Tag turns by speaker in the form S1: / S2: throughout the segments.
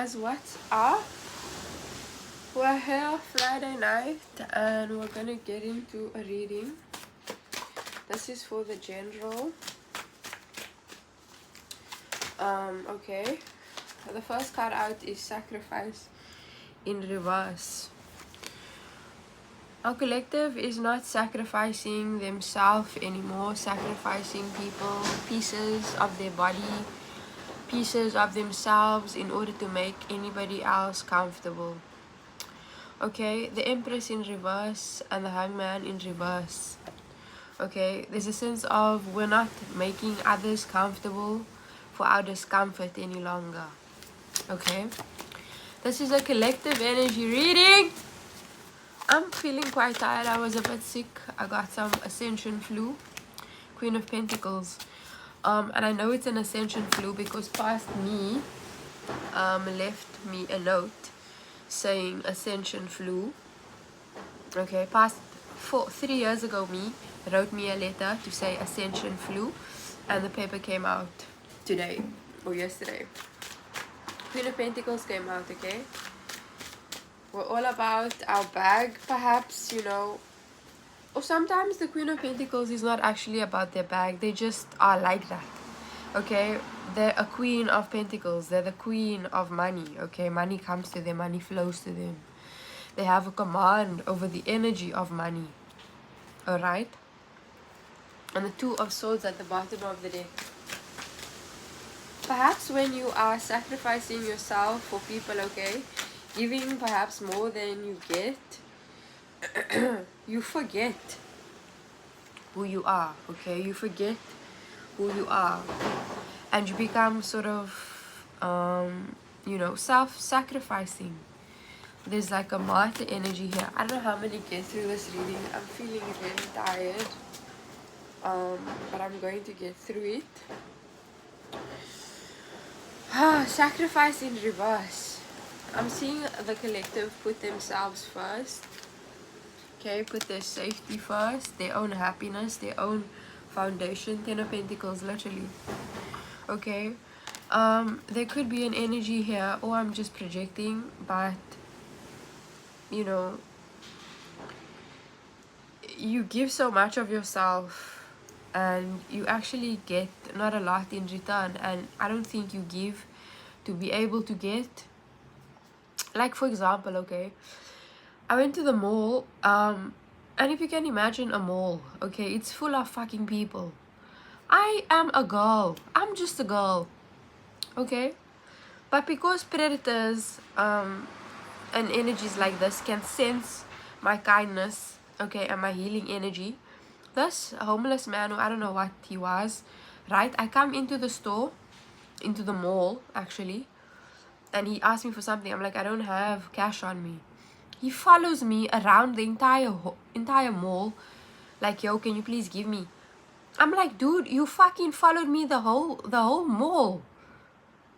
S1: guys, what's up? We're here Friday night and we're gonna get into a reading. This is for the general. Okay. The first card out is Sacrifice in reverse. Our collective is not sacrificing themselves anymore, sacrificing people, pieces of their body, pieces of themselves in order to make anybody else comfortable. Okay, the Empress in reverse and the Hangman in reverse. Okay, there's a sense of we're not making others comfortable for our discomfort any longer. Okay, this is a collective energy reading. I'm feeling quite tired. I was a bit sick. I got some Ascension flu, Queen of Pentacles. And I know it's an Ascension flu because past me left me a note saying Ascension flu. Okay, past 3 years ago me wrote me a letter to say Ascension flu, and the paper came out today or yesterday. Queen of Pentacles came out. Okay, we're all about our bag, perhaps, you know, or sometimes the Queen of Pentacles is not actually about their bag, they just are like that. Okay, they're a Queen of Pentacles, they're the Queen of money. Okay, money comes to them, money flows to them. They have a command over the energy of money. Alright, and the Two of Swords at the bottom of the deck. Perhaps when you are sacrificing yourself for people, okay, giving perhaps more than you get, you forget who you are. Okay, you forget who you are, and you become sort of you know, self-sacrificing. There's like a martyr energy here. I don't know how many get through this reading. I'm feeling really tired, but I'm going to get through it. Sacrifice in reverse. I'm seeing the collective put themselves first. Okay, put their safety first, their own happiness, their own foundation. Ten of Pentacles, literally. Okay, there could be an energy here, or I'm just projecting, but you know, you give so much of yourself and you actually get not a lot in return, and I don't think you give to be able to get. Like, for example, okay, I went to the mall, and if you can imagine a mall, okay, it's full of fucking people. I am a girl, I'm just a girl, okay, but because predators and energies like this can sense my kindness, okay, and my healing energy, this homeless man, who I don't know what he was, right, I come into the store, into the mall actually, and he asked me for something. I'm like, I don't have cash on me. He follows me around the entire mall, like, yo, can you please give me? I'm like, dude, you fucking followed me the whole mall.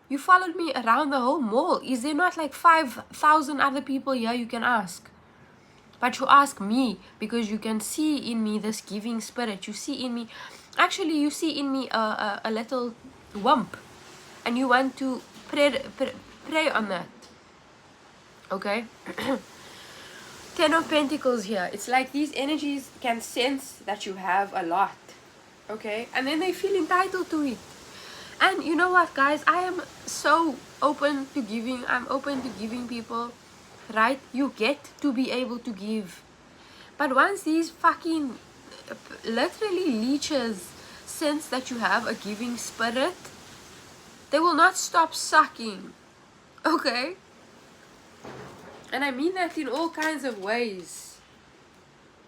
S1: You followed me around the whole mall. Is there not like 5,000 other people here you can ask? But you ask me because you can see in me this giving spirit. You see in me, actually you see in me a little wump, and you want to prey on that. Okay. Ten of Pentacles here. It's like these energies can sense that you have a lot. Okay, and then they feel entitled to it. And you know what, guys, I am so open to giving. I'm open to giving people, right? You get to be able to give, but once these fucking literally leeches sense that you have a giving spirit, they will not stop sucking. Okay, and I mean that in all kinds of ways.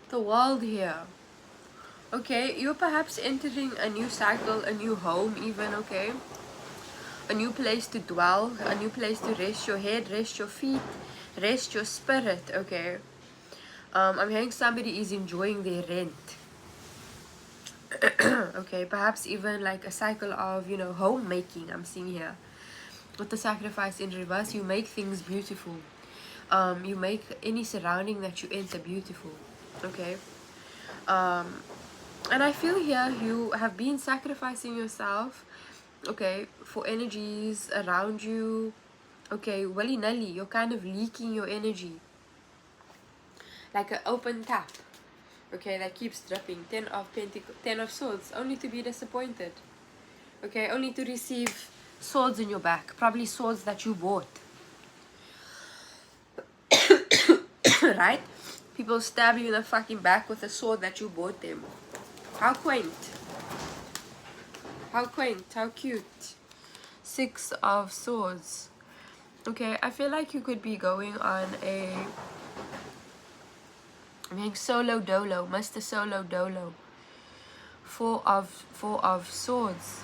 S1: The world here. Okay, you're perhaps entering a new cycle, a new home even, okay? A new place to dwell, a new place to rest your head, rest your feet, rest your spirit, okay? I'm hearing somebody is enjoying their rent. Okay, perhaps even like a cycle of, you know, homemaking I'm seeing here. With the Sacrifice in reverse, you make things beautiful. You make any surrounding that you enter beautiful, okay? And I feel here you have been sacrificing yourself, okay, for energies around you, Okay, willy-nilly, you're kind of leaking your energy. Like an open tap. Okay, that keeps dripping. 10 of swords, only to be disappointed. Okay, only to receive swords in your back. Probably swords that you bought. Right? People stab you in the fucking back with a sword that you bought them. How quaint. How quaint. How cute. 6 of swords. Okay, I feel like you could be going on being solo dolo, Mr. Solo Dolo. 4 of swords.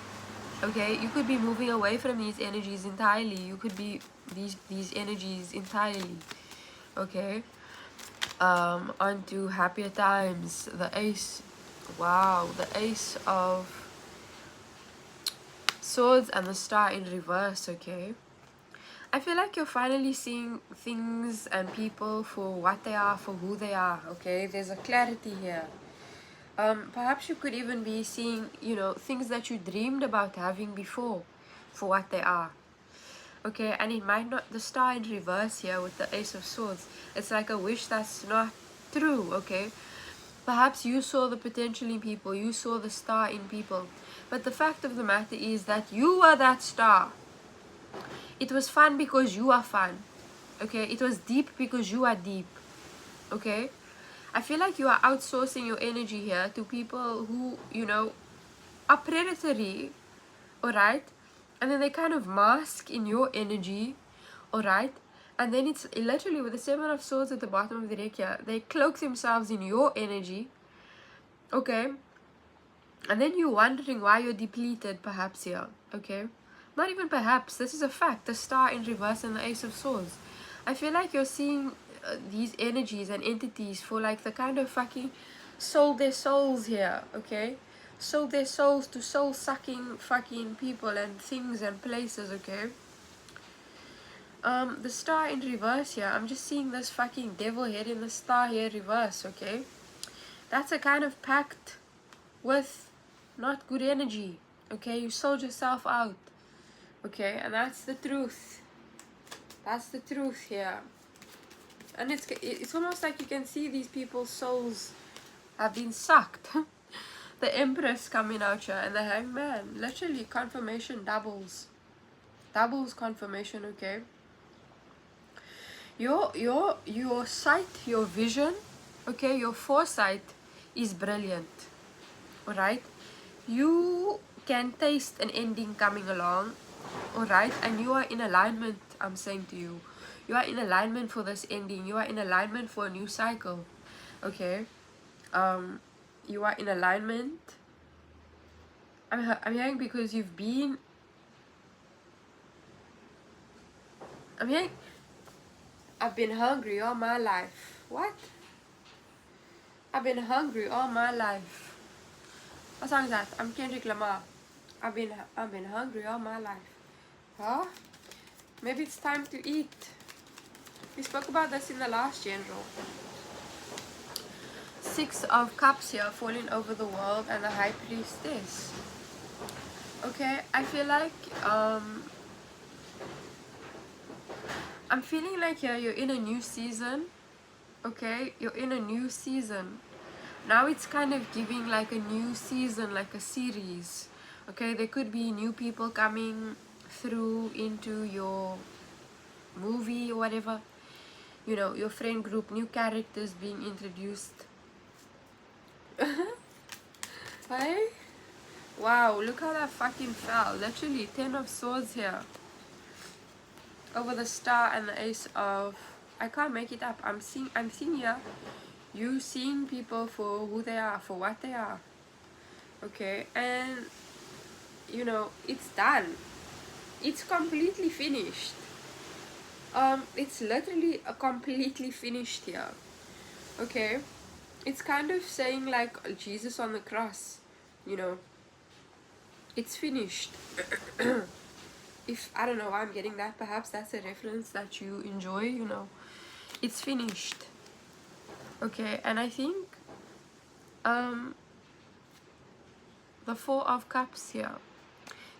S1: Okay, you could be moving away from these energies entirely. You could be these energies entirely. Okay. Onto happier times. The ace. Wow, the ace of swords and the star in reverse. Okay, I feel like you're finally seeing things and people for what they are, for who they are. Okay, there's a clarity here. Perhaps you could even be seeing, you know, things that you dreamed about having before for what they are. Okay, and it might not, the star in reverse here with the ace of swords, it's like a wish that's not true. Okay, perhaps you saw the potential in people, you saw the star in people, but the fact of the matter is that you were that star. It was fun because you are fun. Okay, it was deep because you are deep. Okay, I feel like you are outsourcing your energy here to people who, you know, are predatory. Alright, and then they kind of mask in your energy. Alright, and then it's literally with the 7 of swords at the bottom of the deck here, they cloak themselves in your energy. Okay, and then you're wondering why you're depleted perhaps here. Okay, not even perhaps, this is a fact. The star in reverse and the ace of swords. I feel like you're seeing these energies and entities for like the kind of fucking sold their souls here. Okay, sold their souls to soul sucking fucking people and things and places. Okay, the star in reverse here, I'm just seeing this fucking devil head in the star here reverse. Okay, that's a kind of pact with not good energy. Okay, you sold yourself out. Okay, and that's the truth. That's the truth here. And it's almost like you can see these people's souls have been sucked. The Empress coming out here and the Hangman. Literally confirmation doubles. Doubles confirmation. Okay, your sight, your vision, okay, your foresight is brilliant. Alright, you can taste an ending coming along. Alright, and you are in alignment. I'm saying to you, you are in alignment for this ending. You are in alignment for a new cycle. Okay, you are in alignment. I'm hearing because you've been, I'm hearing, I've been hungry all my life. What? I've been hungry all my life. What song is that? I'm Kendrick Lamar. I've been hungry all my life. Huh? Maybe it's time to eat. We spoke about this in the last general. 6 of Cups here, falling over the world, and the High Priestess. Okay, I feel like I'm feeling like here you're in a new season. Okay, you're in a new season. Now it's kind of giving like a new season, like a series. Okay, there could be new people coming through into your movie or whatever. You know, your friend group, new characters being introduced. Hey? Wow, look how that fucking fell. Literally 10 of swords here. Over the star and the ace of, I can't make it up. I'm seeing here you seeing people for who they are, for what they are. Okay, and you know, it's done. It's completely finished. It's literally a completely finished here. Okay, it's kind of saying like Jesus on the cross, you know, it's finished. If I don't know why I'm getting that, perhaps that's a reference that you enjoy, you know, it's finished. Okay, and I think the 4 of Cups here,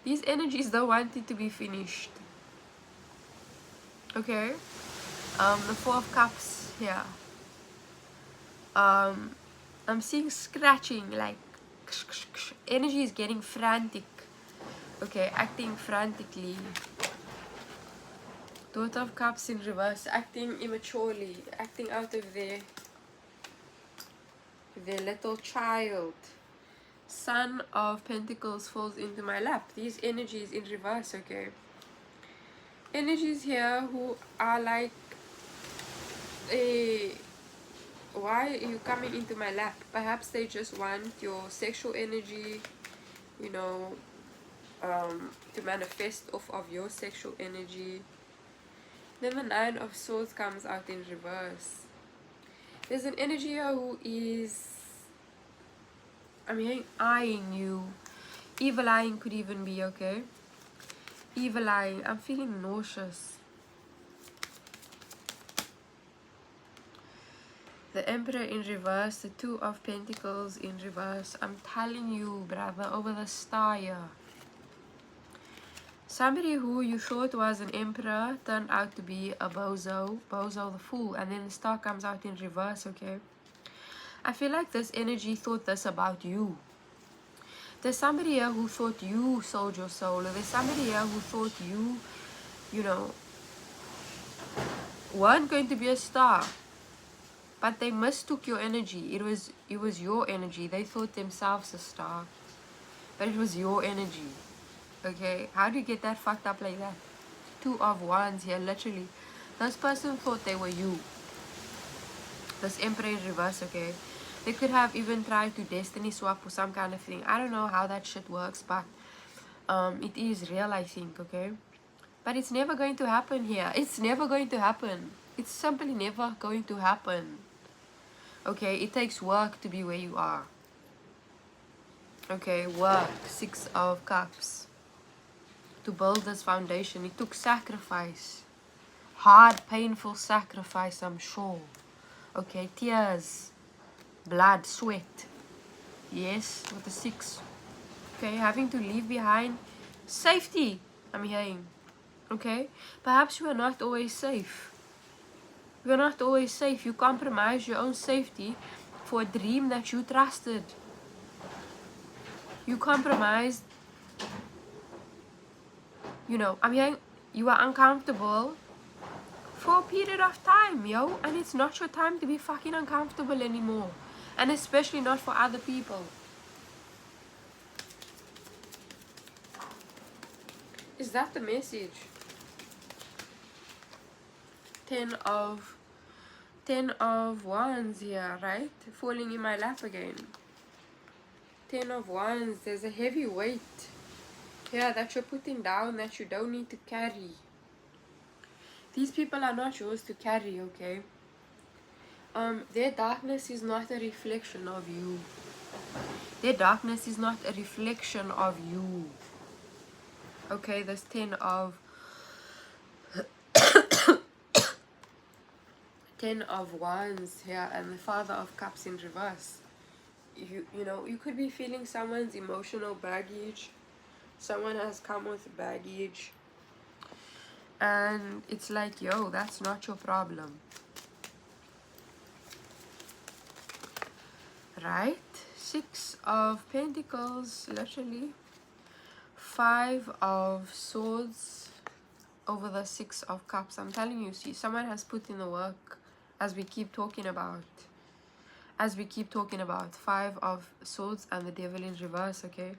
S1: these energies don't want it to be finished. Okay. The Four of Cups here. I'm seeing scratching, like energy is getting frantic. Okay, acting frantically. Daughter of Cups in reverse, acting immaturely, acting out of their little child. Son of Pentacles falls into my lap. These energies in reverse, okay? Energies here who are like, why are you coming into my lap? Perhaps they just want your sexual energy, you know, to manifest off of your sexual energy. Then the Nine of Swords comes out in reverse. There's an energy here who is, I mean, eyeing you. Evil eyeing could even be, okay? Evil eyeing. I'm feeling nauseous. The Emperor in reverse. The Two of Pentacles in reverse. I'm telling you, brother, over the star here. Somebody who you thought was an emperor turned out to be a bozo. Bozo the fool. And then the star comes out in reverse, okay? I feel like this energy thought this about you. There's somebody here who thought you sold your soul. Or there's somebody here who thought you know, weren't going to be a star. But they mistook your energy. It was your energy. They thought themselves a star. But it was your energy. Okay? How do you get that fucked up like that? Two of Wands here, literally. This person thought they were you. This Emperor in reverse, okay? They could have even tried to destiny swap or some kind of thing. I don't know how that shit works, but it is real, I think, okay? But it's never going to happen here. It's never going to happen. It's simply never going to happen. Okay, it takes work to be where you are. Okay, work. Six of Cups. To build this foundation, it took sacrifice. Hard, painful sacrifice, I'm sure. Okay, tears, blood, sweat. Yes, with the six. Okay, having to leave behind safety, I'm hearing. Okay, perhaps you are not always safe. You're not always safe. You compromise your own safety for a dream that you trusted. You compromised, you know, I'm hearing you are uncomfortable for a period of time, yo. And it's not your time to be fucking uncomfortable anymore. And especially not for other people. Is that the message? Ten of Wands here, right? Falling in my lap again. 10 of Wands, there's a heavy weight here that you're putting down that you don't need to carry. These people are not yours to carry, okay? Their darkness is not a reflection of you. Their darkness is not a reflection of you. Okay, there's 10 of 10 of Wands here and the Father of Cups in reverse. You know, you could be feeling someone's emotional baggage. Someone has come with baggage. And it's like, yo, that's not your problem. Right? Six of Pentacles, literally. Five of Swords over the Six of Cups. I'm telling you, see, someone has put in the work as we keep talking about. As we keep talking about. Five of Swords and the Devil in reverse, okay?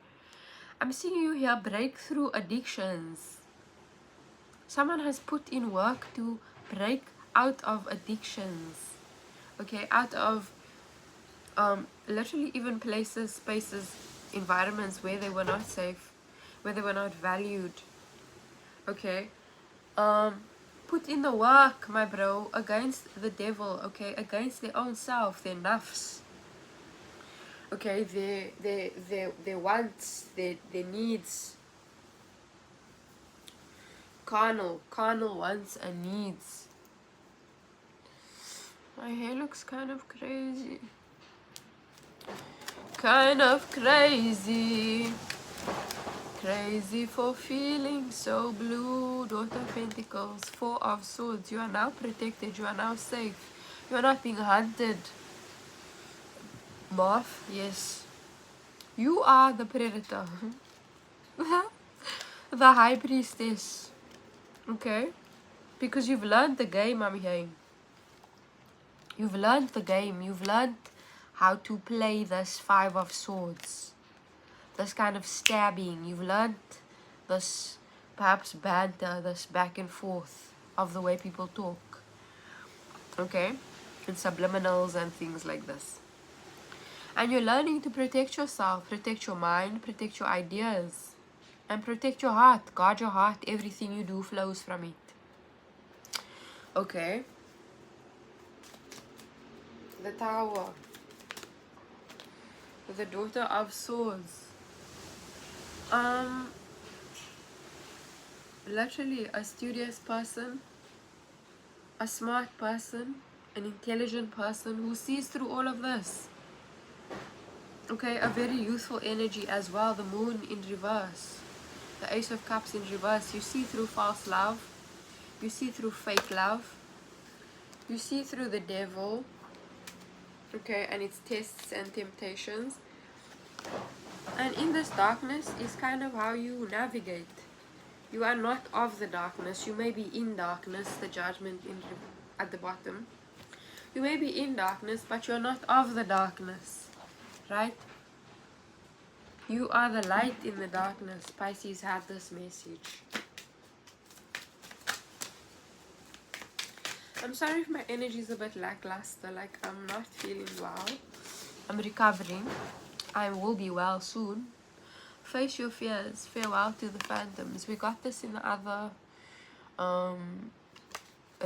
S1: I'm seeing you here break through addictions. Someone has put in work to break out of addictions. Okay, out of literally even places, spaces, environments where they were not safe, where they were not valued. Okay, put in the work, my bro, against the devil. Okay, against their own self, their nafs. Okay, their wants, their needs. Carnal wants and needs. My hair looks kind of crazy. Kind of crazy. crazy for feeling so blue. Daughter of Pentacles, Four of Swords. You are now protected. You are now safe. You are not being hunted. Moth, yes. You are the predator. The High Priestess. Okay? Because you've learned the game, I'm hearing. You've learned the game. You've learned how to play this Five of Swords. This kind of stabbing. You've learned this perhaps banter, this back and forth of the way people talk. Okay? And subliminals and things like this. And you're learning to protect yourself, protect your mind, protect your ideas, and protect your heart. Guard your heart. Everything you do flows from it. Okay? The Tower. The Daughter of Swords. Literally a studious person, a smart person, an intelligent person who sees through all of this. Okay, a very youthful energy as well. The Moon in reverse, the Ace of Cups in reverse. You see through false love, you see through fake love, you see through the devil, okay, and its tests and temptations. And in this darkness is kind of how you navigate. You are not of the darkness. You may be in darkness, the Judgment at the bottom. You may be in darkness, but you're not of the darkness, right? You are the light in the darkness. Pisces had this message. I'm sorry if my energy is a bit lackluster, like I'm not feeling well. I'm recovering. I will be well soon. Face your fears. Farewell to the phantoms. We got this in the other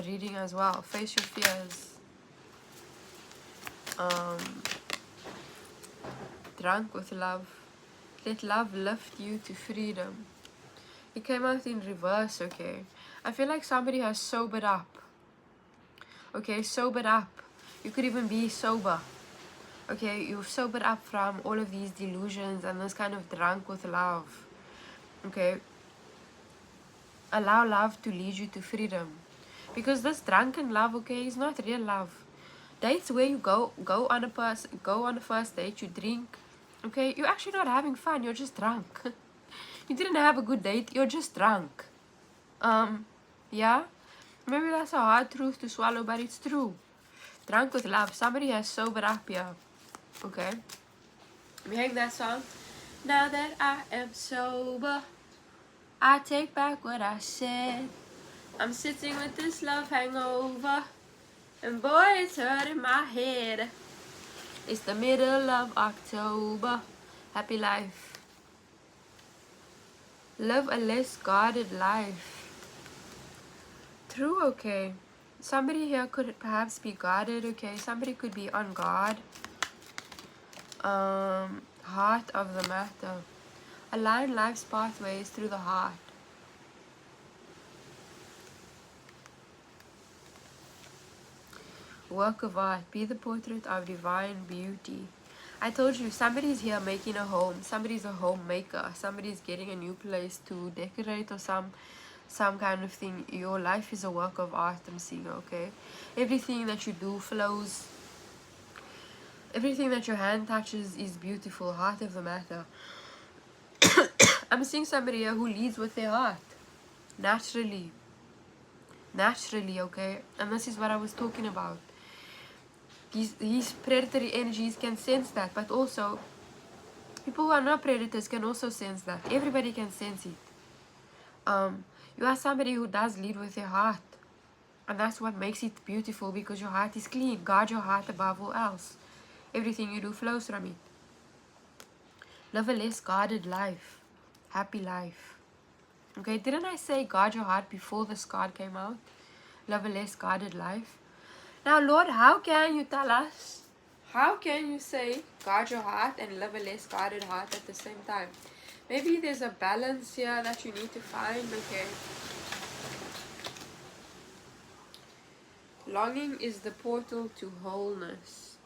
S1: reading as well. Face your fears. Drunk with love. Let love lift you to freedom. It came out in reverse, okay? I feel like somebody has sobered up. Okay, sobered up. You could even be sober. Okay, you've sobered up from all of these delusions and this kind of drunk with love. Okay? Allow love to lead you to freedom. Because this drunken love, okay, is not real love. Dates where you go on a first date, you drink. Okay, you're actually not having fun, you're just drunk. You didn't have a good date, you're just drunk. Yeah? Maybe that's a hard truth to swallow, but it's true. Drunk with love. Somebody has sobered up here. Okay? Let me hang that song. Now that I am sober, I take back what I said. I'm sitting with this love hangover, and boy, it's hurting my head. It's the middle of October. Happy life. Live a less guarded life. True, okay. Somebody here could perhaps be guarded, okay. Somebody could be on guard. Heart of the matter. Align life's pathways through the heart. Work of art. Be the portrait of divine beauty. I told you, somebody's here making a home. Somebody's a homemaker. Somebody's getting a new place to decorate or some kind of thing. Your life is a work of art, I'm seeing, okay? Everything that you do flows. Everything that your hand touches is beautiful. Heart of the matter. I'm seeing somebody here who leads with their heart. Naturally. Naturally, okay? And this is what I was talking about. These predatory energies can sense that, but also people who are not predators can also sense that. Everybody can sense it. You are somebody who does lead with your heart, and that's what makes it beautiful, because your heart is clean. Guard your heart above all else. Everything you do flows from it. Live a less guarded life. Happy life. Okay, didn't I say guard your heart before this card came out? Live a less guarded life. Now, Lord, how can you tell us? How can you say guard your heart and live a less guarded heart at the same time? Maybe there's a balance here that you need to find, okay? Longing is the portal to wholeness.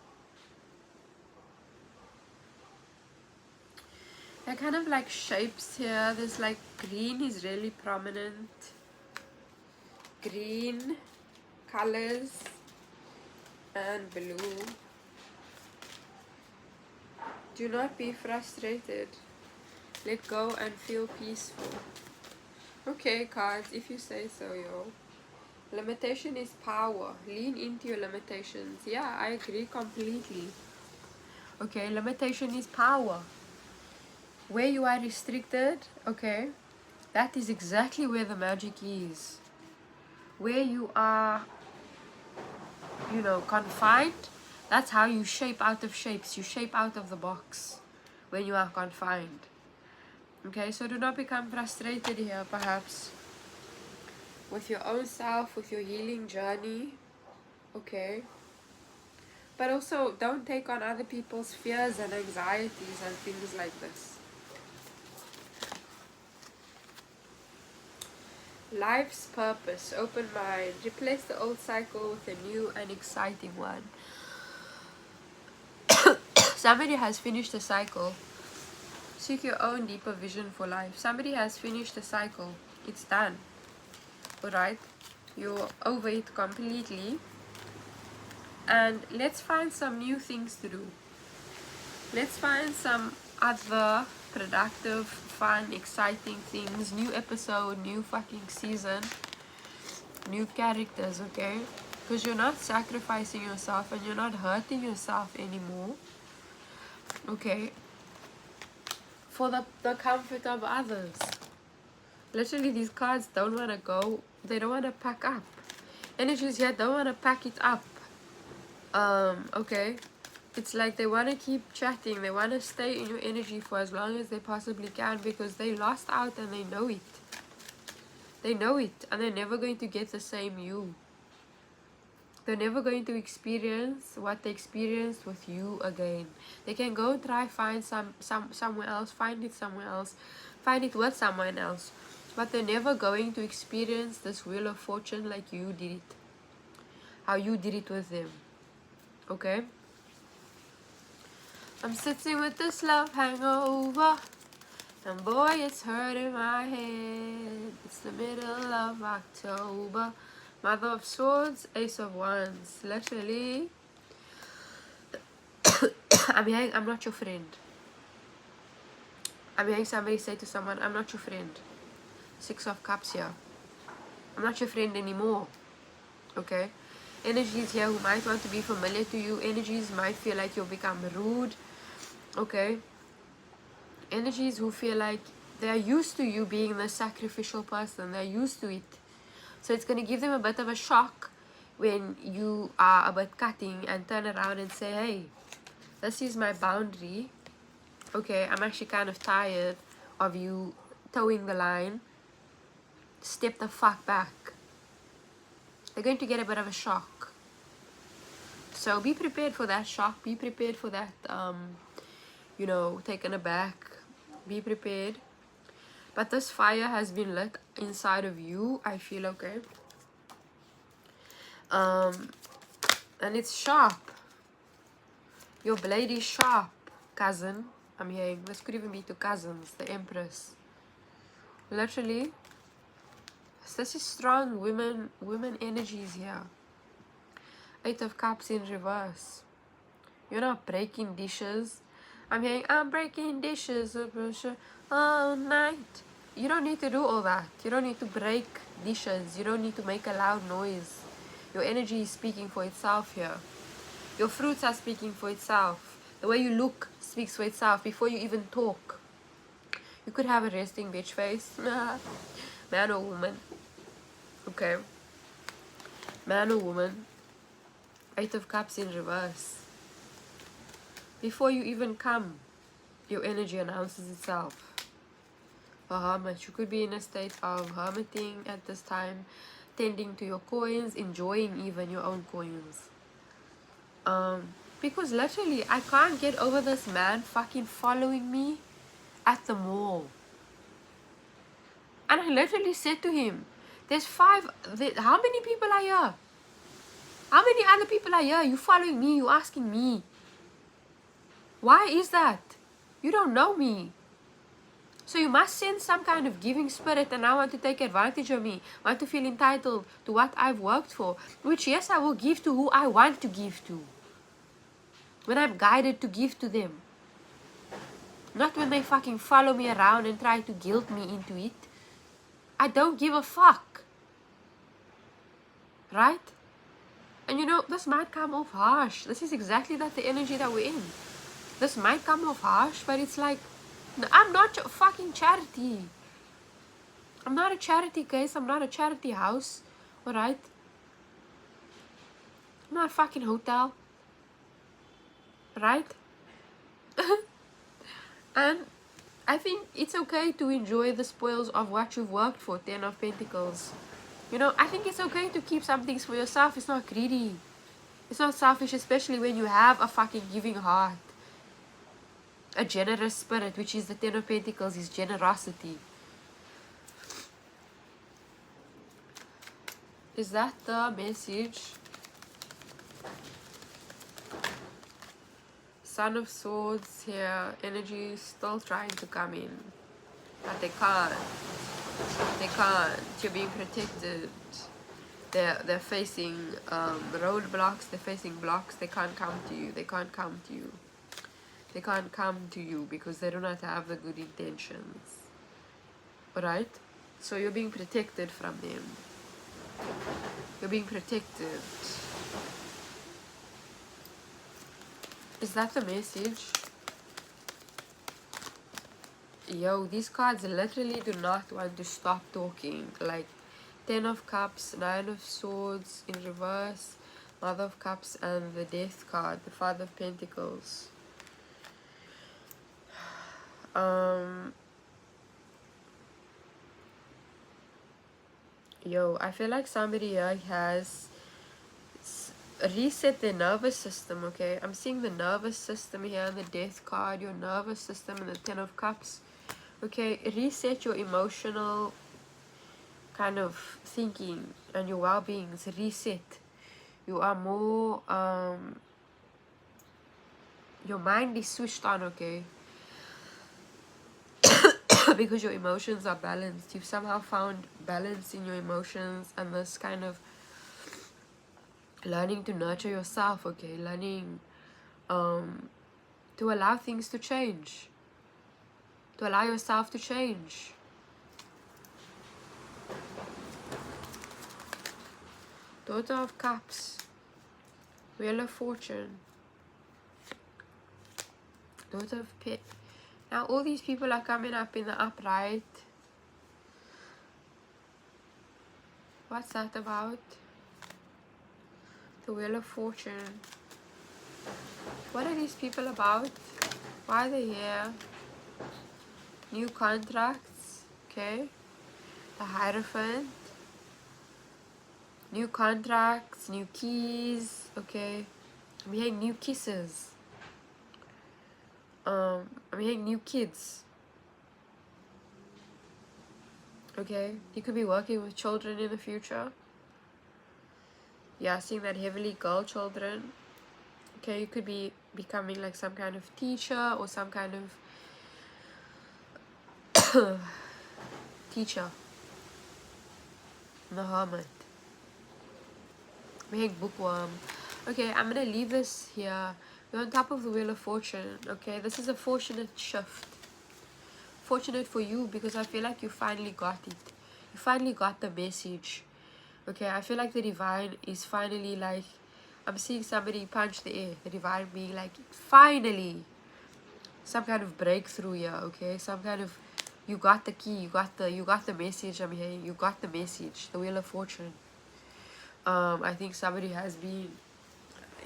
S1: I kind of like shapes here. There's like green is really prominent. Green colors and blue. Do not be frustrated. Let go and feel peaceful. Okay, cards, if you say so, yo. Limitation is power. Lean into your limitations. Yeah, I agree completely. Okay, limitation is power. Where you are restricted, okay, that is exactly where the magic is. Where you are, you know, confined, that's how you shape out of shapes. You shape out of the box when you are confined. Okay, so do not become frustrated here, perhaps, with your own self, with your healing journey. Okay. But also, don't take on other people's fears and anxieties and things like this. Life's purpose, open mind. Replace the old cycle with a new and exciting one. Somebody has finished a cycle. Seek your own deeper vision for life. Somebody has finished a cycle. It's done. Alright? You're over it completely. And let's find some new things to do. Let's find some other productive, fun, exciting things. New episode, new fucking season, new characters, okay? Because you're not sacrificing yourself and you're not hurting yourself anymore, okay? For the comfort of others. Literally, these cards don't want to go. They don't want to pack up. Energies here don't want to pack it up. Okay? It's like they want to keep chatting. They want to stay in your energy for as long as they possibly can because they lost out and they know it. They know it and they're never going to get the same you. They're never going to experience what they experienced with you again. They can go try find somewhere else, find it somewhere else, find it with someone else. But they're never going to experience this wheel of fortune like you did it. How you did it with them. Okay? I'm sitting with this love hangover, and boy, it's hurting my head. It's the middle of October. Mother of Swords, Ace of Wands. Literally, I'm not your friend. I'm hearing somebody say to someone, I'm not your friend. Six of Cups here. I'm not your friend anymore. Okay? Energies here who might want to be familiar to you. Energies might feel like you'll become rude. Okay? Energies who feel like they're used to you being the sacrificial person. They're used to it. So it's going to give them a bit of a shock when you are a bit cutting and turn around and say, hey, this is my boundary. Okay, I'm actually kind of tired of you towing the line. Step the fuck back. They're going to get a bit of a shock. So be prepared for that shock. Be prepared for that, you know, taken aback. Be prepared. But this fire has been lit inside of you, I feel, okay? And it's sharp. Your blade is sharp, cousin. I'm hearing. This could even be to cousins, the Empress. Literally. This is strong women energies here. 8 of Cups in reverse. You're not breaking dishes. I'm hearing, I'm breaking dishes all night. You don't need to do all that. You don't need to break dishes. You don't need to make a loud noise. Your energy is speaking for itself here. Your fruits are speaking for itself. The way you look speaks for itself before you even talk. You could have a resting bitch face. Man or woman. Okay. Man or woman. 8 of Cups in reverse. Before you even come, your energy announces itself. A hermit. You could be in a state of hermiting at this time, tending to your coins, enjoying even your own coins. Because literally, I can't get over this man fucking following me at the mall. And I literally said to him, there's how many people are here? How many other people are here? You following me, you asking me. Why is that? You don't know me. So you must sense some kind of giving spirit and now want to take advantage of me, want to feel entitled to what I've worked for, which yes, I will give to who I want to give to, when I'm guided to give to them. Not when they fucking follow me around and try to guilt me into it. I don't give a fuck. Right? And you know, this might come off harsh. This is exactly that the energy that we're in. This might come off harsh, but it's like, no, I'm not a fucking charity. I'm not a charity case. I'm not a charity house. Alright? I'm not a fucking hotel. Right? And I think it's okay to enjoy the spoils of what you've worked for, Ten of Pentacles. You know, I think it's okay to keep some things for yourself. It's not greedy. It's not selfish, especially when you have a fucking giving heart. A generous spirit, which is the Ten of Pentacles, is generosity. Is that the message? Son of Swords here. Energy is still trying to come in. But they can't. They can't. You're being protected. They're facing roadblocks. They're facing blocks. They can't come to you. They can't come to you. They can't come to you because they do not have the good intentions. Alright? So you're being protected from them. You're being protected. Is that the message? Yo, these cards literally do not want to stop talking. Like, Ten of Cups, Nine of Swords in reverse, Mother of Cups, and the Death card, the Father of Pentacles. Yo, I feel like somebody here has reset their nervous system, okay? I'm seeing the nervous system here in the Death card, your nervous system in the Ten of Cups. Okay, reset your emotional kind of thinking and your well-being. It's reset. You are more, your mind is switched on, okay? Because your emotions are balanced. You've somehow found balance in your emotions and this kind of learning to nurture yourself, okay? Learning to allow things to change. To allow yourself to change. Daughter of Cups. Wheel of Fortune. Daughter of Pit. Now all these people are coming up in the upright. What's that about? The Wheel of Fortune. What are these people about? Why are they here? New contracts. Okay. The Hierophant. New contracts. New keys. Okay. I'm hearing new kisses. I'm hearing new kids. Okay. You could be working with children in the future. Yeah, seeing that heavily girl children. Okay, you could be becoming like some kind of teacher or some kind of teacher. The Hermit. Make bookworm. Okay, I'm gonna leave this here. We're on top of the Wheel of Fortune. Okay, this is a fortunate shift. Fortunate for you because I feel like you finally got it. You finally got the message. Okay, I feel like the divine is finally like, I'm seeing somebody punch the air. The divine being like, finally, some kind of breakthrough here. Okay, some kind of, you got the key. You got the message. I'm hearing. You got the message. The Wheel of Fortune. I think somebody has been.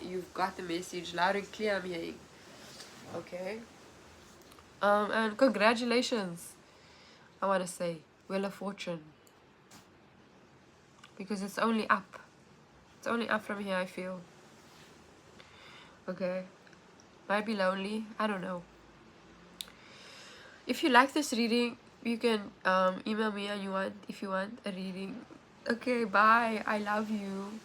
S1: You've got the message loud and clear. I'm hearing. Okay. And congratulations. I want to say Wheel of Fortune. Because it's only up. It's only up from here, I feel. Okay. Might be lonely. I don't know. If you like this reading, you can email me and if you want a reading. Okay, bye. I love you.